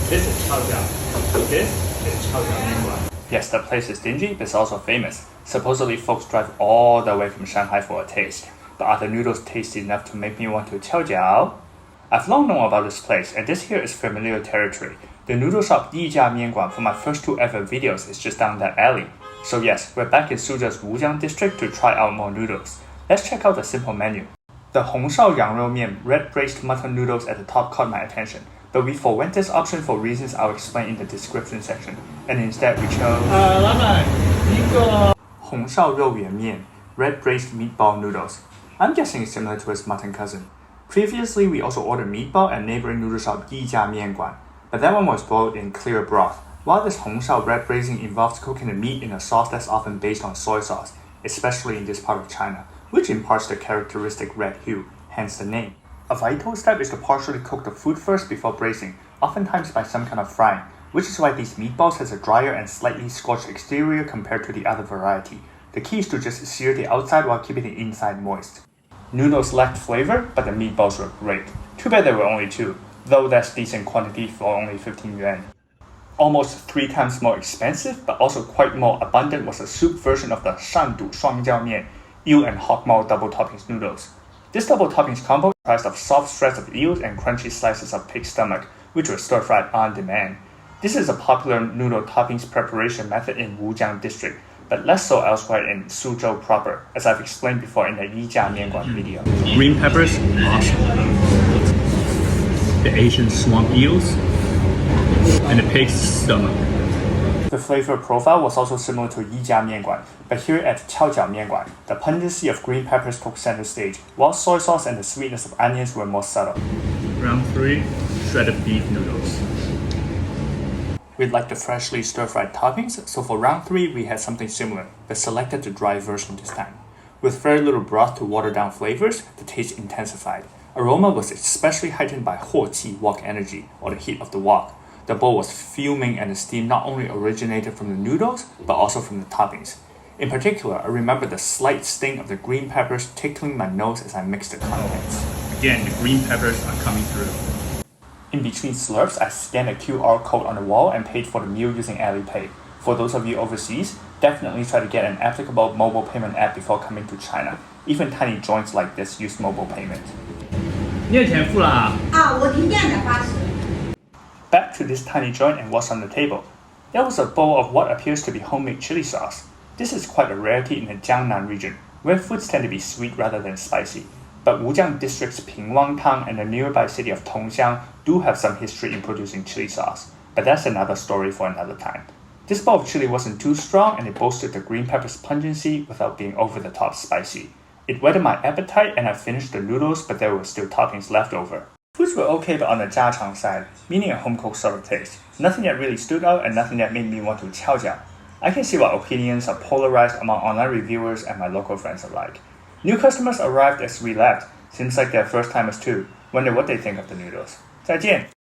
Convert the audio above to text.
This is 跷脚. This is 跷脚面馆. Yes, the place is dingy, but it's also famous. Supposedly, folks drive all the way from Shanghai for a taste. But are the noodles tasty enough to make me want to 跷脚? I've long known about this place, and this here is familiar territory. The noodle shop 一家面馆 for my first 2 ever videos is just down that alley. So yes, we're back in Suzhou's Wujiang district to try out more noodles. Let's check out the simple menu. The 红烧羊肉面 red braised mutton noodles at the top caught my attention, but we forwent this option for reasons I'll explain in the description section, and instead we chose 老板一个红烧肉圆面 red braised meatball noodles. I'm guessing it's similar to its mutton cousin. Previously, we also ordered meatball at neighboring noodle shop 一家面馆, but that one was boiled in clear broth, while this 红烧 red braising involves cooking the meat in a sauce that's often based on soy sauce, especially in this part of China, which imparts the characteristic red hue, hence the name. A vital step is to partially cook the food first before braising, oftentimes by some kind of frying, which is why these meatballs has a drier and slightly scorched exterior compared to the other variety. The key is to just sear the outside while keeping the inside moist. Noodles lacked flavor, but the meatballs were great. Too bad there were only 2, though that's decent quantity for only 15 yuan. Almost 3 times more expensive, but also quite more abundant was the soup version of the 上肚双椒面, eel and hog maw double toppings noodles. This double toppings combo comprised of soft shreds of eels and crunchy slices of pig stomach, which were stir-fried on demand. This is a popular noodle toppings preparation method in Wujiang district, but less so elsewhere in Suzhou proper, as I've explained before in the 一家面馆 video. Green peppers, awesome. The Asian swamp eels, and the pig's stomach. The flavor profile was also similar to 一家面馆, but here at 跷脚面馆, the pungency of green peppers took center stage, while soy sauce and the sweetness of onions were more subtle. Round 3, shredded beef noodles. We'd like the freshly stir-fried toppings, so for round 3 we had something similar, but selected the dry version this time. With very little broth to water down flavors, the taste intensified. Aroma was especially heightened by 火气 wok energy, or the heat of the wok. The bowl was fuming and the steam not only originated from the noodles, but also from the toppings. In particular, I remember the slight sting of the green peppers tickling my nose as I mixed the contents. Again, the green peppers are coming through. In between slurps, I scanned a QR code on the wall and paid for the meal using Alipay. For those of you overseas, definitely try to get an applicable mobile payment app before coming to China. Even tiny joints like this use mobile payment. 你有钱付了啊？我停电了80. Back to this tiny joint and what's on the table. There was a bowl of what appears to be homemade chili sauce. This is quite a rarity in the Jiangnan region, where foods tend to be sweet rather than spicy. But Wujiang district's Pingwangtang and the nearby city of Tongxiang do have some history in producing chili sauce, but that's another story for another time. This bowl of chili wasn't too strong and it boasted the green pepper's pungency without being over the top spicy. It whetted my appetite and I finished the noodles, but there were still toppings left over. Foods were okay but on the jiǎo side, meaning a home-cooked sort of taste. Nothing that really stood out and nothing that made me want to 跷脚. I can see why opinions are polarized among online reviewers and my local friends alike. New customers arrived as we left. Seems like they're first timers too. Wonder what they think of the noodles. 再见